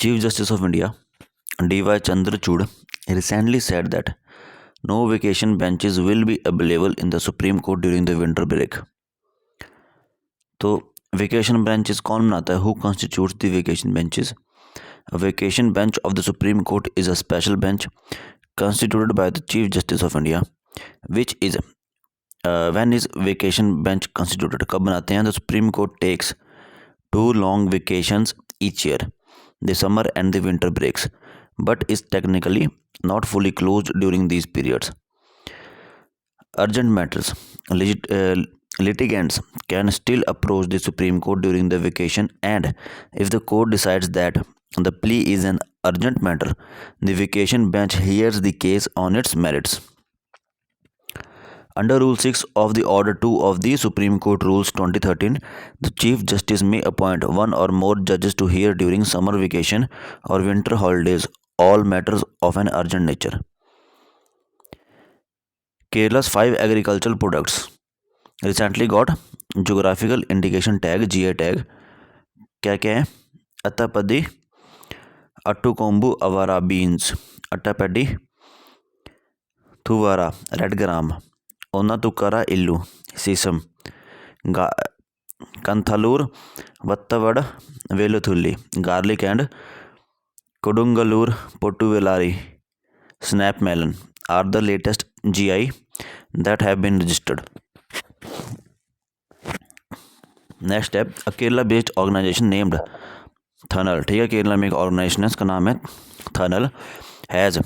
Chief Justice of India D.Y. Chandrachud recently said that no vacation benches will be available in the Supreme Court during the winter break. तो vacation benches कौन बनाता है? Who constitutes the vacation benches? A vacation bench of the Supreme Court is a special bench constituted by the Chief Justice of India, which is when is vacation bench constituted? कब बनाते हैं? The Supreme Court takes 2 long vacations each year, the summer and the winter breaks, but is technically not fully closed during these periods. Urgent matters. Litigants can still approach the Supreme Court during the vacation, and if the court decides that the plea is an urgent matter, the vacation bench hears the case on its merits. Under Rule 6 of the Order 2 of the Supreme Court Rules 2013, the Chief Justice may appoint one or more judges to hear during summer vacation or winter holidays all matters of an urgent nature. Kerala's 5 agricultural products recently got geographical indication tag GI tag. क्या क्या है? अत्तापदी, Attukombu Avara beans, Attappadi, Thuvara red gram, Onattukara Ellu sesame, Kanthalloor Vattavada Veluthulli garlic and Kodungalur Pottuvelari snap melon are the latest GI that have been registered. Next step, a Kerala based organisation named Thanal, ठीक है, केरला में एक organisation है, इसका नाम है Thanal, has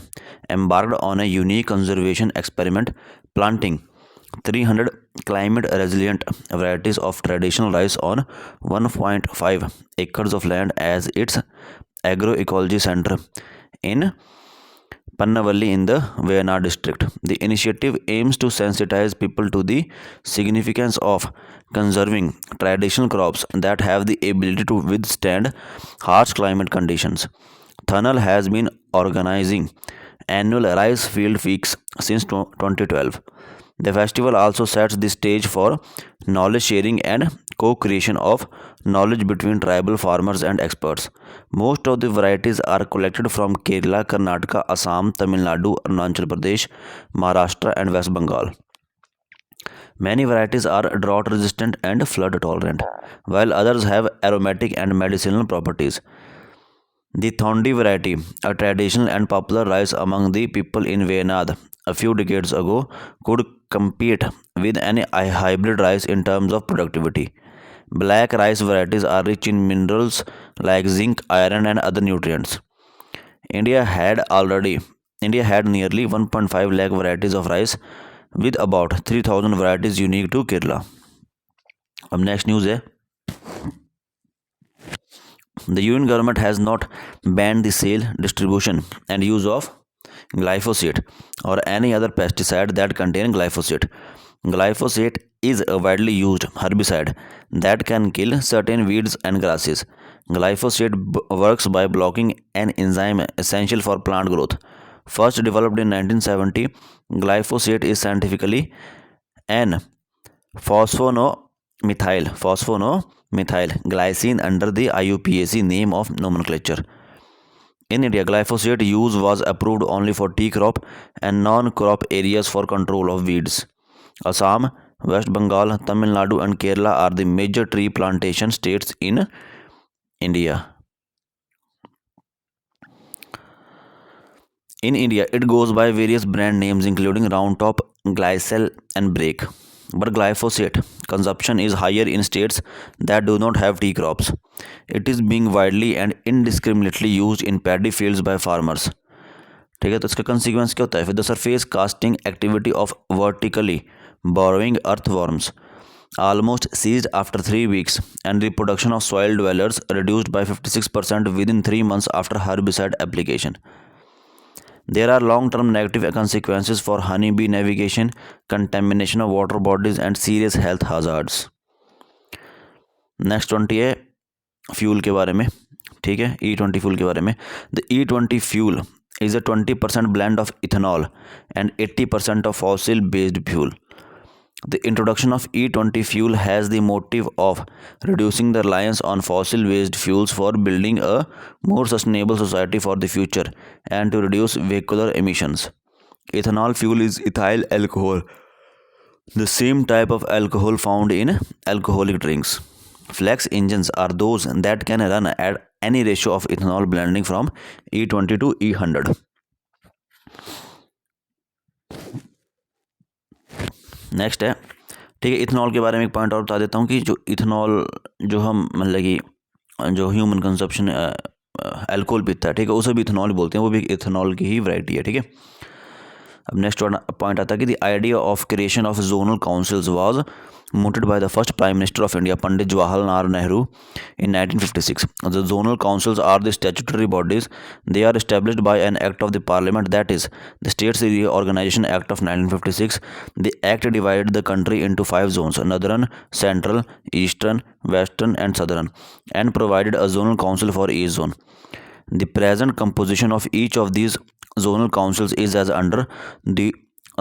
embarked on a unique conservation experiment planting 300 climate resilient varieties of traditional rice on 1.5 acres of land as its agroecology center in Pannavalli in the Wayanad district. The initiative aims to sensitize people to the significance of conserving traditional crops that have the ability to withstand harsh climate conditions. Thanal has been organizing annual rice field weeks since 2012. The festival also sets the stage for knowledge sharing and co-creation of knowledge between tribal farmers and experts. Most of the varieties are collected from Kerala, Karnataka, Assam, Tamil Nadu, Arunachal Pradesh, Maharashtra and West Bengal. Many varieties are drought resistant and flood tolerant, while others have aromatic and medicinal properties. The Thondi variety, a traditional and popular rice among the people in Wayanad a few decades ago, could compete with any hybrid rice in terms of productivity. Black rice varieties are rich in minerals like zinc, iron and other nutrients. India had nearly 1.5 lakh varieties of rice with about 3000 varieties unique to Kerala. अब next news है, the union government has not banned the sale, distribution and use of glyphosate or any other pesticide that contain glyphosate. Glyphosate is a widely used herbicide that can kill certain weeds and grasses. Glyphosate works by blocking an enzyme essential for plant growth. First developed in 1970, glyphosate is scientifically an phosphonomethyl glycine under the IUPAC name of nomenclature. In India, glyphosate use was approved only for tea crop and non-crop areas for control of weeds. Assam, West Bengal, Tamil Nadu and Kerala are the major tree plantation states in India. In India, it goes by various brand names including Round Top, Glycel and Break. But glyphosate consumption is higher in states that do not have tea crops. It is being widely and indiscriminately used in paddy fields by farmers. ठीक है, तो इसका consequence क्या होता है? फिर the surface casting activity of vertically borrowing earthworms almost ceased after 3 weeks and reproduction of soil dwellers reduced by 56% within 3 months after herbicide application. There are long-term negative consequences for honeybee navigation, contamination of water bodies and serious health hazards. Next 20 है fuel के बारे में, ठीक है, E20 fuel के बारे में. The E20 fuel is a 20% blend of ethanol and 80% of fossil based fuel. The introduction of E20 fuel has the motive of reducing the reliance on fossil-based fuels for building a more sustainable society for the future and to reduce vehicular emissions. Ethanol fuel is ethyl alcohol, the same type of alcohol found in alcoholic drinks. Flex engines are those that can run at any ratio of ethanol blending from E20 to E100. Next है, ठीक है, ethanol के बारे में एक point और बता देता हूँ कि जो इथेनॉल जो हम मतलब कि जो ह्यूमन कंजप्शन अल्कोहल पीता है, ठीक है, उसे भी इथेनॉल बोलते हैं, वो भी इथेनॉल की ही वैरायटी है, ठीक है। अब नेक्स्ट पॉइंट आता है कि the idea of creation of zonal councils was mooted by the first Prime Minister of India, Pandit Jawaharlal Nehru, in 1956. The zonal councils are the statutory bodies. They are established by an act of the Parliament, that is, the States Reorganization Act of 1956. The act divided the country into 5 zones: Northern, Central, Eastern, Western, and Southern, and provided a zonal council for each zone. The present composition of each of these zonal councils is as under: the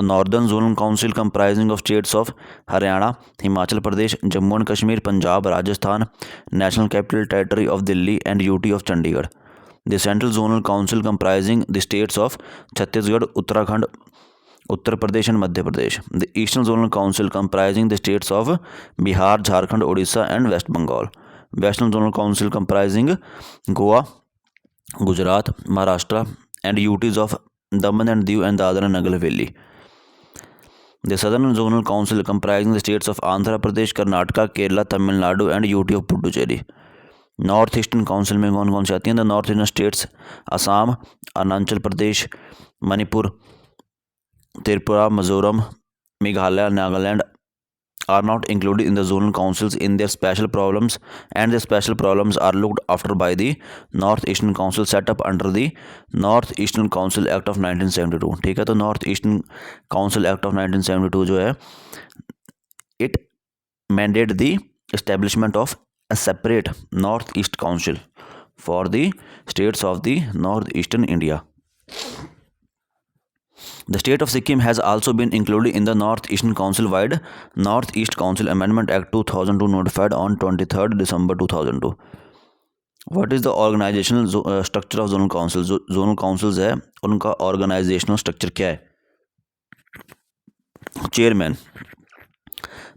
Northern Zonal Council comprising of states of Haryana, Himachal Pradesh, Jammu and Kashmir, Punjab, Rajasthan, National Capital Territory of Delhi, and UT of Chandigarh. The Central Zonal Council comprising the states of Chhattisgarh, Uttarakhand, Uttar Pradesh, and Madhya Pradesh. The Eastern Zonal Council comprising the states of Bihar, Jharkhand, Odisha, and West Bengal. Western Zonal Council comprising Goa, Gujarat, Maharashtra, and UTs of Daman and Diu and Dadra and Nagar Haveli. The Southern Zonal Council comprising the states of Andhra Pradesh, Karnataka, Kerala, Tamil Nadu, and UT of Puducherry. North Eastern Council में कौन कौन से आती हैं? The North Eastern states Assam, Arunachal Pradesh, Manipur, Tripura, Mizoram, Meghalaya, Nagaland are not included in the zonal councils in their special problems, and their special problems are looked after by the North Eastern Council set up under the North Eastern Council Act of 1972. ठीक है, तो North Eastern Council Act of 1972 जो है, it mandated the establishment of a separate North East Council for the states of the northeastern India. The state of Sikkim has also been included in the North-Eastern Council-wide North-East Council Amendment Act 2002 notified on 23rd December 2002. What is the organizational structure of zonal councils? जो zonal councils है उनका organizational structure क्या है? Chairman.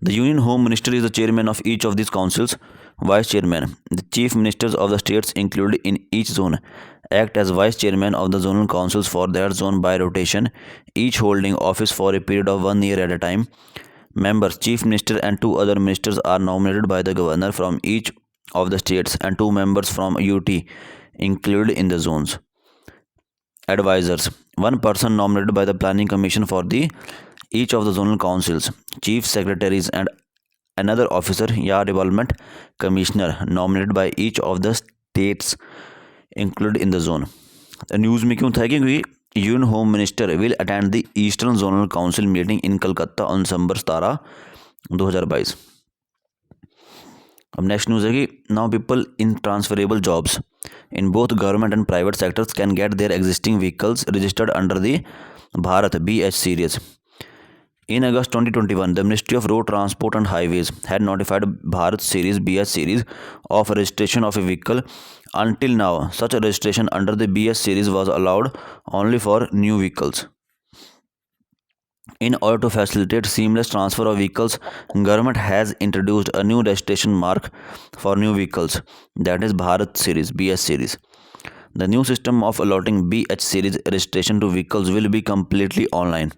The Union Home Minister is the chairman of each of these councils. Vice Chairman. The Chief Ministers of the states included in each zone act as Vice Chairman of the zonal councils for their zone by rotation, each holding office for a period of 1 year at a time. Members, Chief Minister and 2 other ministers are nominated by the Governor from each of the states and 2 members from UT included in the zones. Advisors, 1 person nominated by the Planning Commission for each of the zonal councils. Chief Secretaries and another officer या development commissioner nominated by each of the states included in the zone. News में क्यों था? क्योंकि union home minister will attend the eastern zonal council meeting in Calcutta on December 17, 2022. अब next news है कि now people in transferable jobs in both government and private sectors can get their existing vehicles registered under the Bharat BH series. In August 2021, the Ministry of Road Transport and Highways had notified Bharat Series BH series of registration of a vehicle. Until now, such a registration under the BH series was allowed only for new vehicles. In order to facilitate seamless transfer of vehicles, government has introduced a new registration mark for new vehicles, that is Bharat Series BH series. The new system of allotting BH series registration to vehicles will be completely online.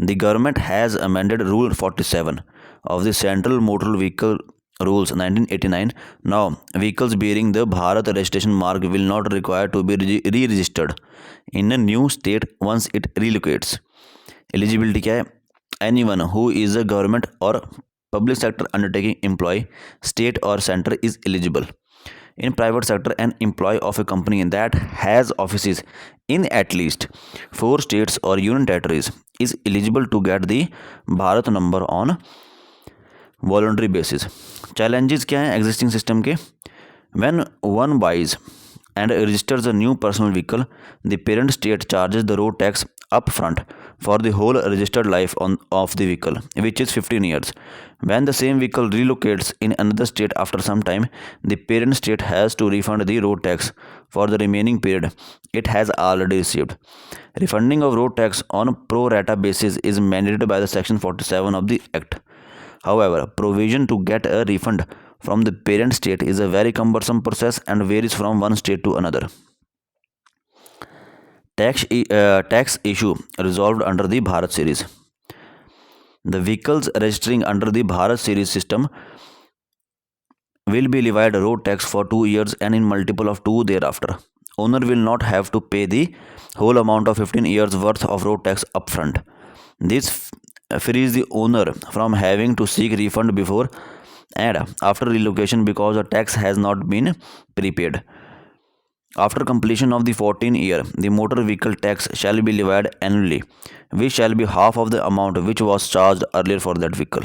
The government has amended Rule 47 of the Central Motor Vehicle Rules 1989. Now, vehicles bearing the Bharat registration mark will not require to be re-registered in a new state once it relocates. Eligibility क्या है? Anyone who is a government or public sector undertaking employee, state or center is eligible. In private sector, an employee of a company that has offices in at least 4 states or union territories is eligible to get the Bharat number on voluntary basis. Challenges क्या हैं existing system के? When one buys and registers a new personal vehicle, the parent state charges the road tax up front for the whole registered life of the vehicle, which is 15 years. When the same vehicle relocates in another state after some time, the parent state has to refund the road tax for the remaining period it has already received. Refunding of road tax on pro rata basis is mandated by the Section 47 of the Act. However, provision to get a refund from the parent state is a very cumbersome process and varies from one state to another. Tax issue resolved under the Bharat series. The vehicles registering under the Bharat series system will be levied road tax for 2 years and in multiple of 2 thereafter. Owner will not have to pay the whole amount of 15 years worth of road tax upfront. This frees the owner from having to seek refund before and after relocation because the tax has not been prepaid. After completion of the 14th year, the motor vehicle tax shall be levied annually, which shall be half of the amount which was charged earlier for that vehicle.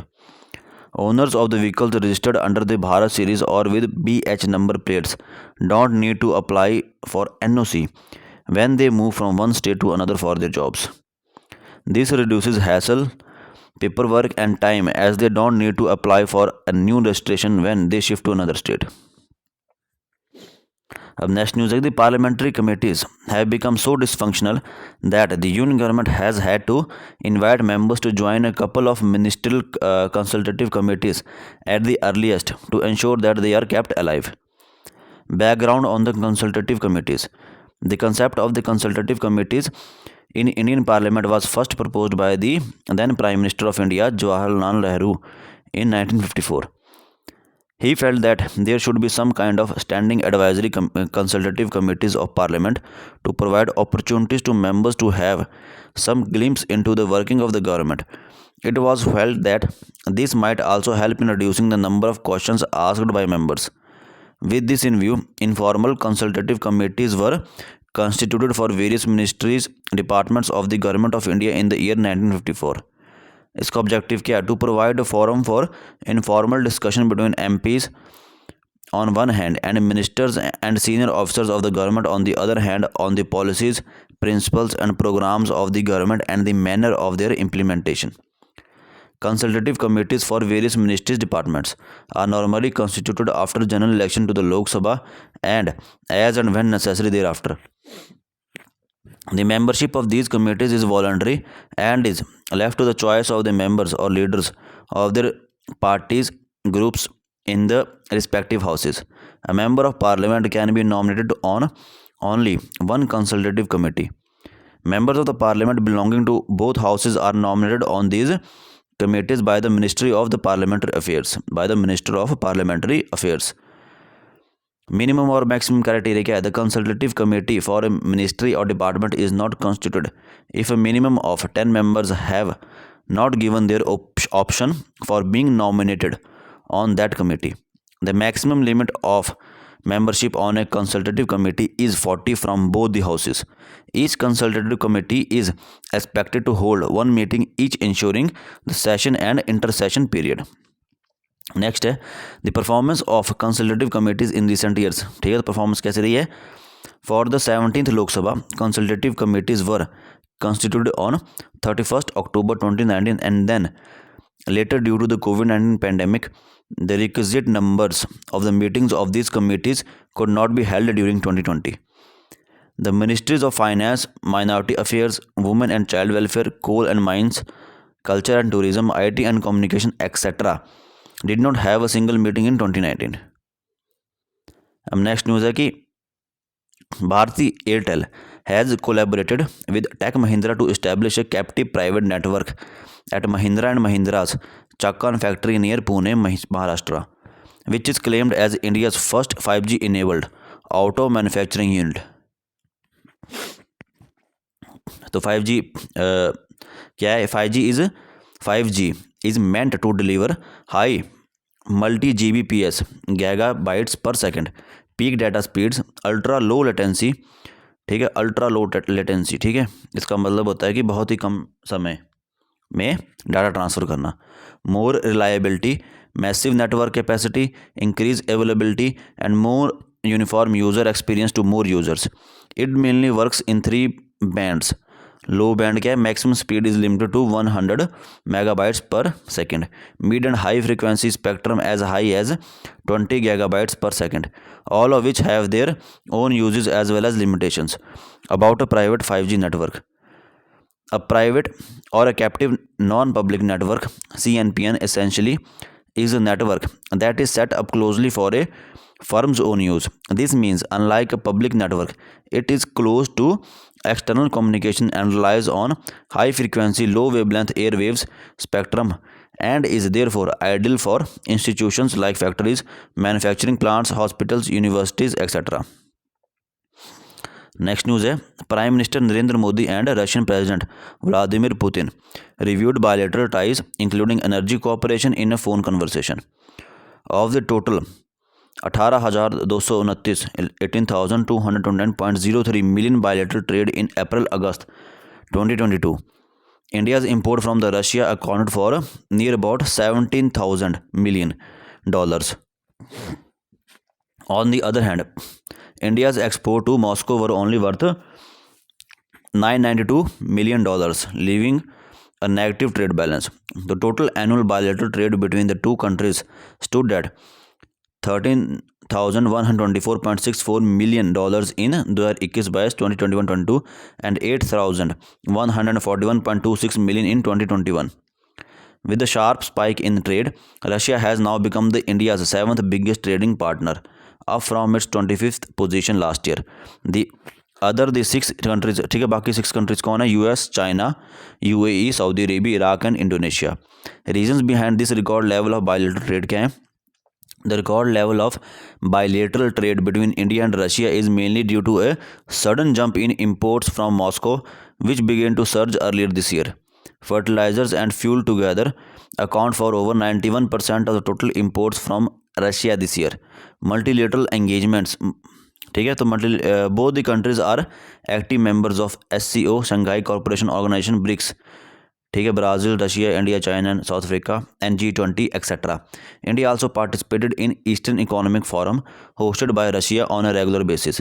Owners of the vehicles registered under the Bharat series or with BH number plates don't need to apply for NOC when they move from one state to another for their jobs. This reduces hassle, paperwork and time as they don't need to apply for a new registration when they shift to another state. अब next news है the parliamentary committees have become so dysfunctional that the union government has had to invite members to join a couple of ministerial consultative committees at the earliest to ensure that they are kept alive. Background on the consultative committees. The concept of the consultative committees in Indian Parliament was first proposed by the then Prime Minister of India, Jawaharlal Nehru, in 1954. He felt that there should be some kind of standing advisory consultative committees of Parliament to provide opportunities to members to have some glimpse into the working of the government. It was felt that this might also help in reducing the number of questions asked by members. With this in view, informal consultative committees were constituted for various ministries, departments of the government of India in the year 1954. इसका objective क्या है? To provide a forum for informal discussion between MPs on one hand and ministers and senior officers of the government on the other hand on the policies, principles and programs of the government and the manner of their implementation. Consultative committees for various ministries departments are normally constituted after general election to the Lok Sabha and as and when necessary thereafter. The membership of these committees is voluntary and is left to the choice of the members or leaders of their parties groups in the respective houses. A member of parliament can be nominated on only one consultative committee. Members of the parliament belonging to both houses are nominated on these committees by the Ministry of the Parliamentary Affairs. Minimum or maximum criteria क्या है? The consultative committee for a ministry or department is not constituted if a minimum of 10 members have not given their option for being nominated on that committee. The maximum limit of membership on a consultative committee is 40 from both the houses. Each consultative committee is expected to hold one meeting each ensuring the session and intersession period. Next है the performance of consultative committees in recent years. ठीक है, तो performance कैसे रही है? For the 17th Lok Sabha consultative committees were constituted on 31st October 2019 and then later due to the COVID-19 pandemic the requisite numbers of the meetings of these committees could not be held during 2020. The ministries of finance, minority affairs, women and child welfare, coal and mines, culture and tourism, IT and communication etc. did not have a single meeting in 2019. अब next news है कि Bharti Airtel has collaborated with Tech Mahindra to establish a captive private network at Mahindra and Mahindra's Chakan factory near Pune, Maharashtra, which is claimed as India's first 5G enabled auto manufacturing unit. तो 5G क्या है? 5G is meant to deliver high multi Gbps gigabytes per second, peak data speeds, ultra low latency. ठीक है, ultra low latency. ठीक है, इसका मतलब होता है कि बहुत ही कम समय में डाटा ट्रांसफ़र करना. More reliability, massive network capacity, increase availability and more uniform user experience to more users. It mainly works in 3 bands low band क्या है, maximum speed is limited to 100 megabytes per second. Mid and high frequency spectrum as high as 20 gigabytes per second, all of which have their own uses as well as limitations. About a private 5G network. A private or a captive non-public network, CNPN, essentially is a network that is set up closely for a firm's own use. This means, unlike a public network, it is closed to external communication and relies on high frequency, low wavelength airwaves spectrum, and is therefore ideal for institutions like factories, manufacturing plants, hospitals, universities, etc. Next news है, prime minister Narendra Modi and Russian president Vladimir Putin reviewed bilateral ties including energy cooperation in a phone conversation. Of the total 18,229 18,229.03 million bilateral trade in April-August 2022, India's import from the Russia accounted for near about $17,000 million. On the other hand, India's export to Moscow were only worth $992 million, leaving a negative trade balance. The total annual bilateral trade between the two countries stood at $13,124.64 million in 2021-22 and $8,141.26 million in 2021. With the sharp spike in trade, Russia has now become India's seventh biggest trading partner, up from its 25th position last year. The six countries, ठीक है, बाकी 6 countries कौन है? US, China, UAE, Saudi Arabia, Iraq and Indonesia. Reasons behind this record level of bilateral trade क्या है? The record level of bilateral trade between India and Russia is mainly due to a sudden jump in imports from Moscow, which began to surge earlier this year. Fertilizers and fuel together account for over 91% of the total imports from Russia this year. Multilateral engagements, ठीक है, तो both the countries are active members of SCO, Shanghai Cooperation Organization, BRICS, ठीक है, Brazil, Russia, India, China and South Africa, and G20, etc. India also participated in Eastern Economic Forum hosted by Russia on a regular basis.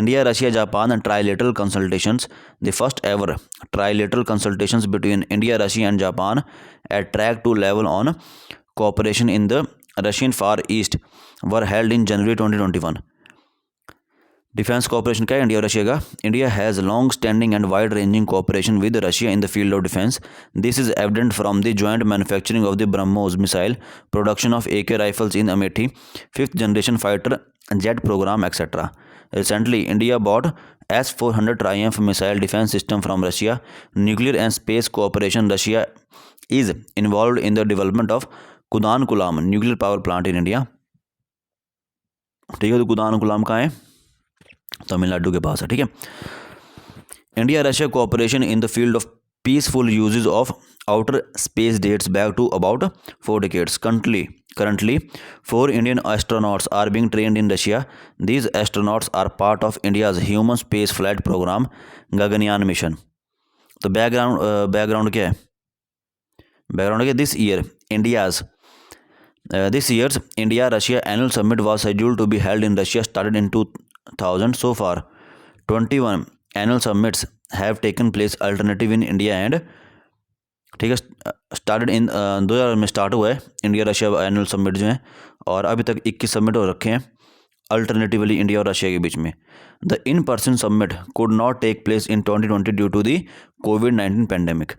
India, Russia, Japan and trilateral consultations, the first ever trilateral consultations between India, Russia and Japan at track 2 level on cooperation in the Russian Far East were held in January 2021. Defence cooperation क्या है India और Russia का? India has long standing and wide ranging cooperation with Russia in the field of defence. This is evident from the joint manufacturing of the BrahMos missile, production of AK rifles in Amethi, 5th generation fighter jet programme, etcetera. Recently, India bought S-400 Triumph missile defense system from Russia. Nuclear and space cooperation. Russia is involved in the development of Kudankulam nuclear power plant in India. ठीक है, तो कुदानकुलम कहाँ है? तमिलनाडु के पास है. ठीक है. India Russia cooperation in the field of peaceful uses of outer space dates back to about 4 decades. Currently, 4 Indian astronauts are being trained in Russia. These astronauts are part of India's human space flight program, Gaganyaan mission. तो background क्या है? Background क्या? This year's India-Russia annual summit was scheduled to be held in Russia, started in 2000. So far, 21 annual summits have taken place alternative in India and, ठीक है, started in 2000 में start हुआ है India Russia annual summit जो है, और अभी तक 21 समिट हो रखे हैं अल्टरनेटिवली इंडिया और रशिया के बीच में. The in person summit could not take place in 2020 due to the COVID-19 pandemic.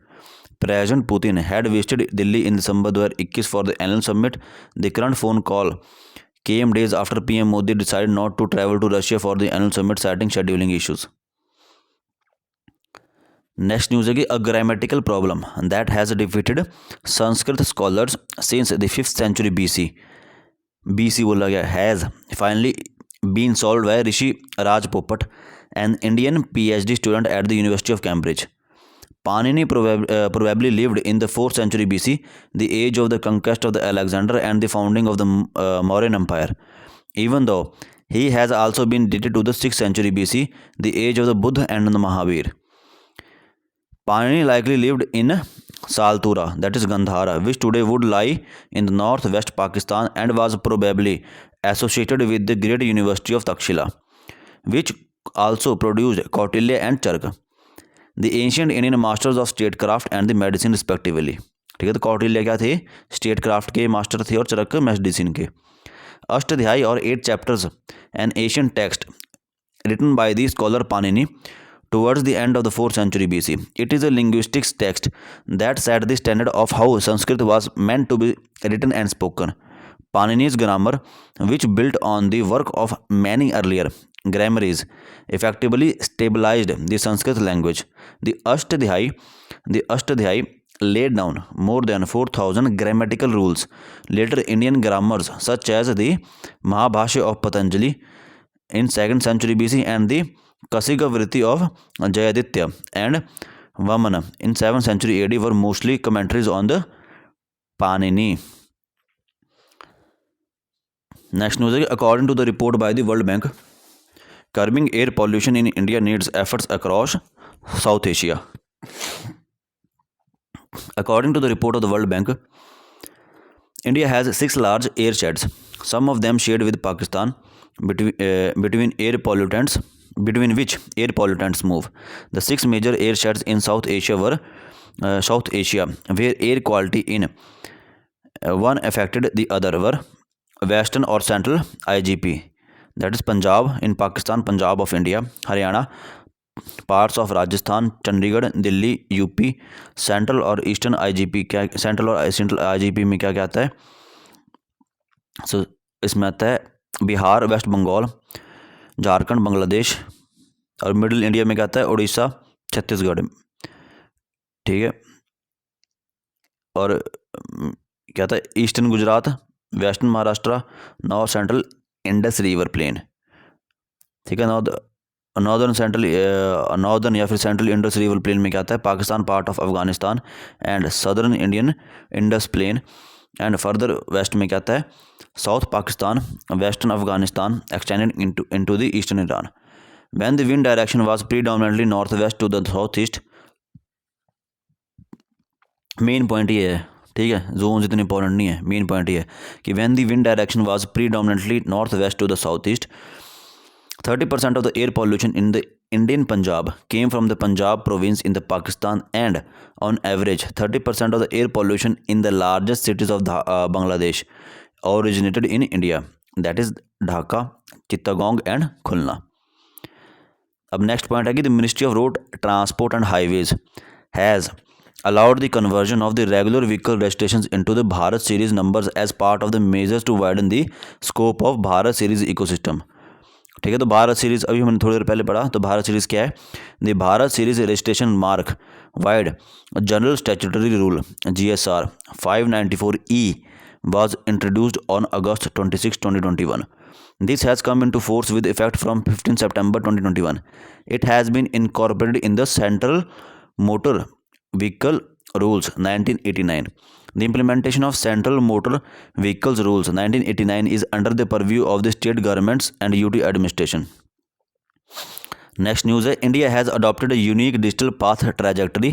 President Putin had visited Delhi in December 2021 for the annual summit. The current phone call came days after PM Modi decided not to travel to Russia for the annual summit, citing scheduling issues. Next news है कि a grammatical problem that has defeated Sanskrit scholars since the 5th century BC बोला गया has finally been solved by Rishi Raj Popat, an Indian PhD student at the University of Cambridge. Panini probably lived in the 4th century BC, the age of the conquest of the Alexander and the founding of the Mauryan Empire. Even though he has also been dated to the 6th century BC, the age of the Buddha and the Mahavir. Panini likely lived in Saltura, that is Gandhara, which today would lie in the northwest Pakistan, and was probably associated with the great university of Takshila, which also produced Kautilya and Charka. The ancient Indian masters of state craft and the medicine respectively. ठीक है, तो कौटिल्य क्या थे, state craft के master थे और चरक medicine के। अष्टाध्यायी और 8 chapters N Asian text written by the scholar Panini towards the end of the 4th century BC. It is a linguistics text that set the standard of how Sanskrit was meant to be written and spoken. Panini's grammar, which built on the work of many earlier grammarians, effectively stabilized the Sanskrit language. The Ashtadhyayi laid down more than 4,000 grammatical rules. Later Indian grammars, such as the Mahabhashya of Patanjali in 2nd century BC and the Kasika Vritti of Jayaditya and Vamana in 7th century AD, were mostly commentaries on the Panini. Next news is, according to the report by the World Bank, curbing air pollution in India needs efforts across South Asia. According to the report of the World Bank, India has 6 large air sheds, some of them shared with Pakistan, between which air pollutants move. The 6 major air sheds in South Asia, where air quality in one affected the other, were Western or Central IGP, that is Punjab in Pakistan, Punjab of India, Haryana, parts of Rajasthan, Chandigarh, Delhi, UP, central और eastern IGP. क्या central और central IGP में क्या क्या आता है, इसमें आता है बिहार, वेस्ट बंगाल, झारखंड, बांग्लादेश, और मिडिल इंडिया में क्या आता है, उड़ीसा, छत्तीसगढ़। ठीक है, और क्या था, eastern Gujarat, western Maharashtra, north central Indus river plain. ठीक है, नॉर्दर्न या फिर सेंट्रल इंडस रिवर प्लेन में क्या आता है, Pakistan, part of Afghanistan and southern Indian Indus plain, and further west में क्या आता है, south Pakistan, western Afghanistan extended into the eastern Iran. When the wind direction was predominantly north west to the south east. Main point ये है, ठीक है, zone इतने important नहीं है, मेन पॉइंट ये है कि when the wind direction was predominantly north west to the south east, 30% of the air pollution in the Indian Punjab came from the Punjab province in the Pakistan, and on average 30% of the air pollution in the largest cities of Bangladesh originated in India, that is Dhaka, Chittagong and Khulna. अब next point है कि the ministry of road transport and highways has allowed the conversion of the regular vehicle registrations into the Bharat series numbers as part of the measures to widen the scope of Bharat series ecosystem. ठीक है, तो Bharat series अभी हमने थोड़ी देर पहले पढ़ा, तो Bharat series क्या है, the Bharat series registration mark wide general statutory rule GSR 594E was introduced on August 26, 2021. This has come into force with effect from 15 September 2021. It has been incorporated in the Central Motor Vehicle Rules 1989. The implementation of Central Motor Vehicles Rules 1989 is under the purview of the state governments and UT administration. Next news है, India has adopted a unique digital path trajectory,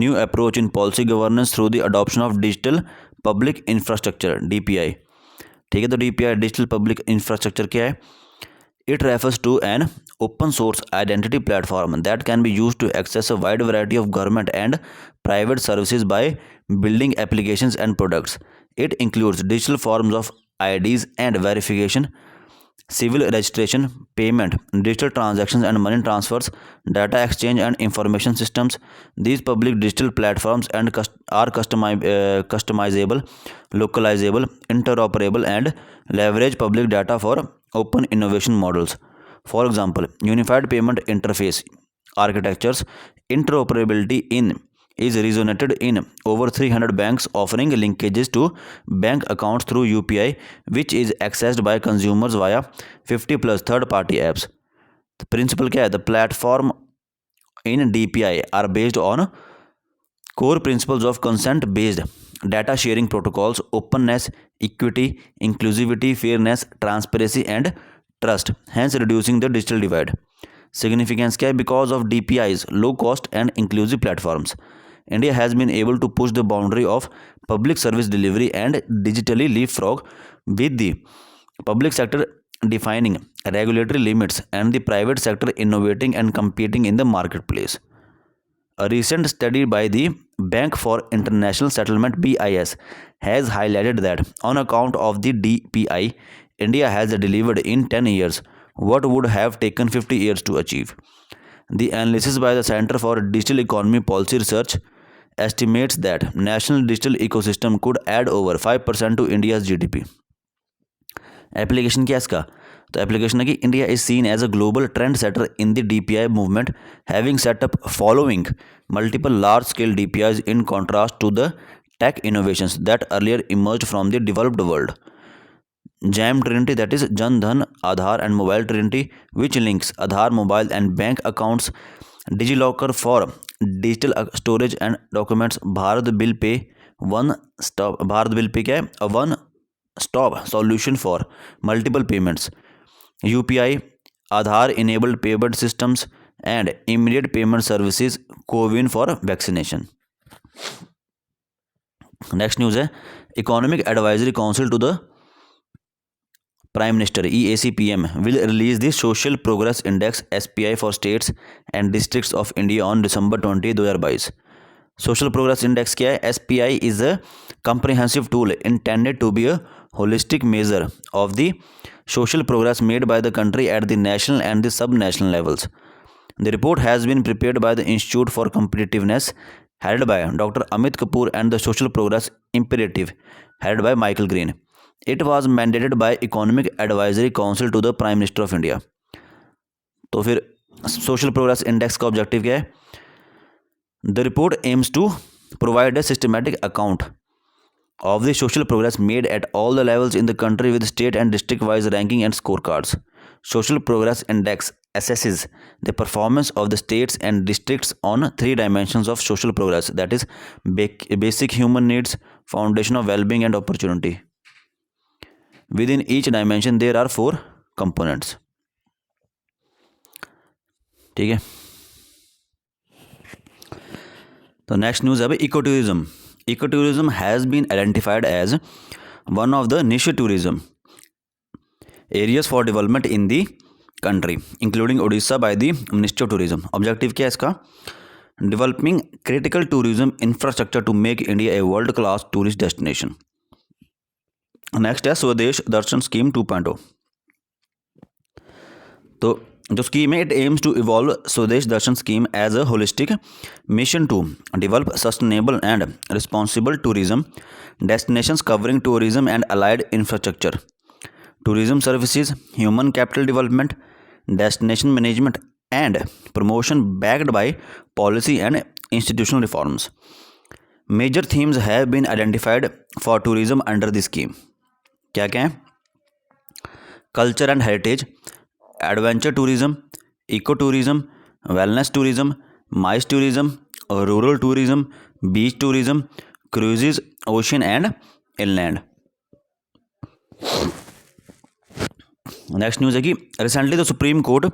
new approach in policy governance through the adoption of digital public infrastructure DPI. ठीक है, तो DPI digital public infrastructure क्या है, it refers to an open source identity platform that can be used to access a wide variety of government and private services by building applications and products. It includes digital forms of IDs and verification, civil registration, payment, digital transactions and money transfers, data exchange and information systems. These public digital platforms are customizable, localizable, interoperable and leverage public data for open innovation models. For example, unified payment interface architectures interoperability is resonated in over 300 banks, offering linkages to bank accounts through UPI, which is accessed by consumers via 50 plus third-party apps. The principle क्या है? The platform in DPI are based on core principles of consent-based data sharing protocols, openness, equity, inclusivity, fairness, transparency, and trust, hence reducing the digital divide. Significance क्या है? Because of DPI's low cost and inclusive platforms, India has been able to push the boundary of public service delivery and digitally leapfrog, with the public sector defining regulatory limits and the private sector innovating and competing in the marketplace. A recent study by the Bank for International Settlement (BIS) has highlighted that on account of the DPI, India has delivered in 10 years what would have taken 50 years to achieve. The analysis by the Center for Digital Economy Policy Research estimates that national digital ecosystem could add over 5% to India's GDP. Application क्या है इसका? तो application है कि India is seen as a global trend setter in the DPI movement, having set up following multiple large scale DPIs in contrast to the tech innovations that earlier emerged from the developed world. JAM Trinity, that is Jan Dhan, Aadhaar and Mobile Trinity, which links Aadhaar mobile and bank accounts. DigiLocker for digital storage and documents. Bharat Bill Pay Bharat Bill Pay क्या है? A one stop solution for multiple payments. UPI, Aadhaar enabled payment systems and immediate payment services. CoWIN for vaccination. Next news है economic advisory council to the prime minister EACPM will release the social progress index SPI for states and districts of India on December 20, 2022. Social progress index क्या है? SPI is a comprehensive tool intended to be a holistic measure of the social progress made by the country at the national and the sub-national levels. The report has been prepared by the Institute for Competitiveness, headed by Dr. Amit Kapoor, and the Social Progress Imperative, headed by Michael Green. It was mandated by Economic Advisory Council to the Prime Minister of India. तो फिर social progress index का objective क्या है? The report aims to provide a systematic account of the social progress made at all the levels in the country with state and district wise ranking and scorecards. Social Progress Index assesses the performance of the states and districts on 3 dimensions of social progress, that is basic human needs, foundation of well-being and opportunity. Within each dimension there are 4 components. ठीक है. तो next news है भाई ecotourism. Ecotourism has been identified as one of the niche tourism areas for development in the country, including Odisha by the Ministry of Tourism. Objective क्या है इसका? Developing critical tourism infrastructure to make India a world-class tourist destination. Next है स्वदेश Darshan scheme 2.0. तो जो scheme है it aims to evolve Swadesh Darshan scheme as a holistic mission to develop sustainable and responsible tourism destinations covering tourism and allied infrastructure, tourism services, human capital development, destination management and promotion backed by policy and institutional reforms. Major themes have been identified for tourism under the scheme. क्या क्या है? Culture and heritage, adventure tourism, eco tourism, wellness tourism, MICE tourism, rural tourism, beach tourism, cruises, ocean and inland. Next news है कि recently the supreme court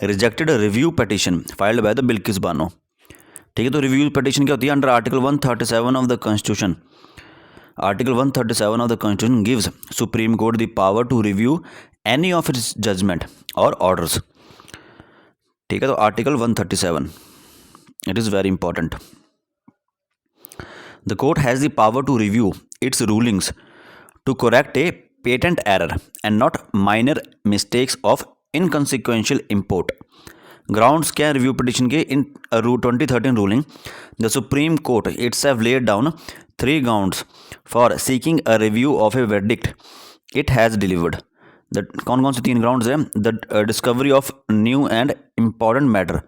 rejected review petition filed by the Bilkis Bano. ठीक है. तो review petition क्या होती है? Under article 137 of the constitution. Article 137 of the Constitution gives Supreme Court the power to review any of its judgment or orders. ठीक है. तो Article 137 it is very important. The court has the power to review its rulings to correct a patent error and not minor mistakes of inconsequential import. Grounds क्या है review petition के? इन 2013 ruling the supreme court itself laid down 3 grounds for seeking a review of a verdict it has delivered. कौन कौन से 3 grounds हैं? The discovery of new and important matter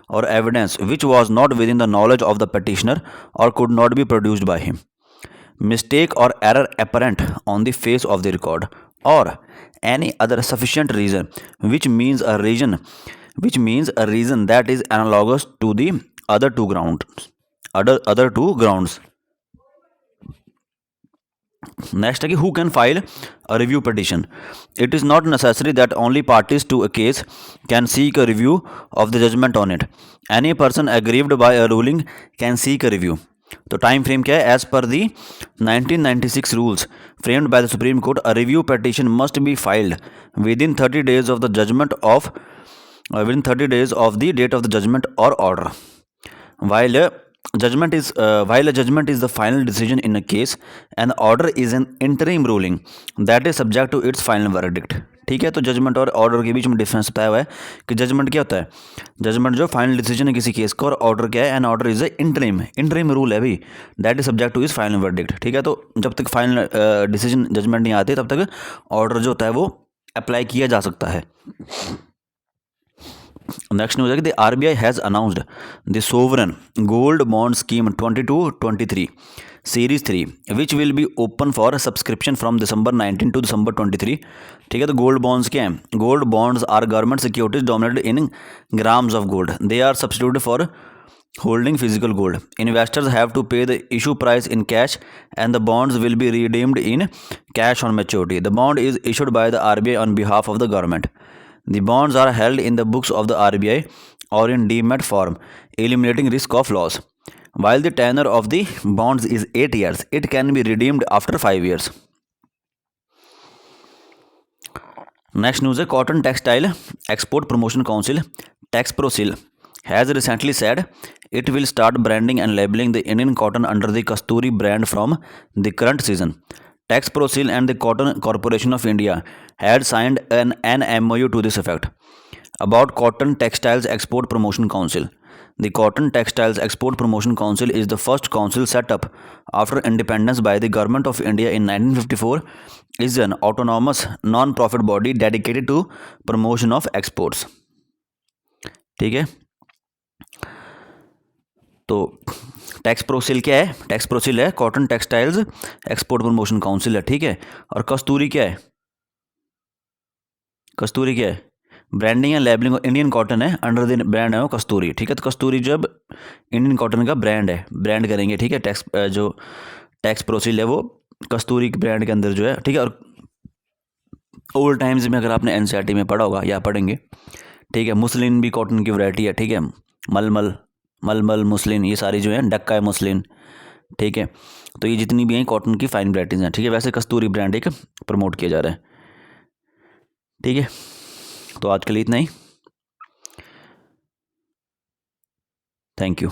or evidence which was not within the knowledge of the petitioner or could not be produced by him, mistake or error apparent on the face of the record, or any other sufficient reason which means a reason that is analogous to the other two grounds. Next है कि who can file a review petition. It is not necessary that only parties to a case can seek a review of the judgment on it. Any person aggrieved by a ruling can seek a review. तो time frame क्या है? As पर the 1996 rules framed by the supreme court, a review petition must be filed within 30 days of the judgment of within 30 days of the date of the judgment or order. while a while a judgment is the final decision in a case, an order is an interim ruling that is subject to its final verdict. ठीक है, तो judgement और order के बीच में difference बताया हुआ है कि जजमेंट क्या होता है, जजमेंट जो फाइनल डिसीजन है किसी केस का, और ऑर्डर क्या है, an order is a interim rule है भाई, that is subject to is final verdict. ठीक है, तो जब तक फाइनल डिसीजन जजमेंट नहीं आती तब तक ऑर्डर जो होता है वो अप्लाई किया जा सकता है। नेक्स्ट न्यूज़ है कि the RBI has announced the sovereign gold bond scheme 22-23 series 3 which will be open for subscription from December 19 to December 23। ठीक है, तो गोल्ड बॉन्ड्स क्या हैं? Gold bonds are government securities dominated in grams of gold, they are substituted for holding physical gold. Investors have to pay the issue price in cash and the bonds will be redeemed in cash on maturity. The bond is issued by the RBI on behalf of the government. The bonds are held in the books of the RBI or in demat form, eliminating risk of loss. While the tenure of the bonds is 8 years, it can be redeemed after 5 years. Next news है Cotton Textile Export Promotion Council Texprosil has recently said it will start branding and labeling the Indian cotton under the Kasturi brand from the current season. Texprosil and the Cotton Corporation of India had signed an MOU to this effect. About Cotton Textiles Export Promotion Council. The Cotton Textiles Export Promotion Council is the first council set up after independence by the Government of India in 1954. Is an autonomous non-profit body dedicated to promotion of exports. ठीक है, तो टेक्सप्रोसिल क्या है? टेक्सप्रोसिल है cotton textiles export promotion council है। ठीक है, और कस्तूरी क्या है? कस्तूरी क्या है? Branding and labelling Indian cotton है, अंडर द ब्रांड है वो कस्तूरी। ठीक है, तो कस्तूरी जब इंडियन कॉटन का ब्रांड है, ब्रांड करेंगे। ठीक है, जो टेक्सप्रोसिल है वो कस्तूरी ब्रांड के अंदर जो है। ठीक है, और ओल्ड टाइम्स में अगर आपने एनसीईआरटी में पढ़ा होगा या पढ़ेंगे, ठीक है, मुस्लिन भी कॉटन की वैरायटी है। ठीक है, मलमल मुस्लिन, ये सारी जो है, डक्का है मुस्लिन। ठीक है, तो ये जितनी भी हैं कॉटन की फाइन वैराइटीज़ हैं। ठीक है, वैसे कस्तूरी ब्रांड एक प्रमोट किया जा रहा है। ठीक है, तो आज के लिए इतना ही। Thank you.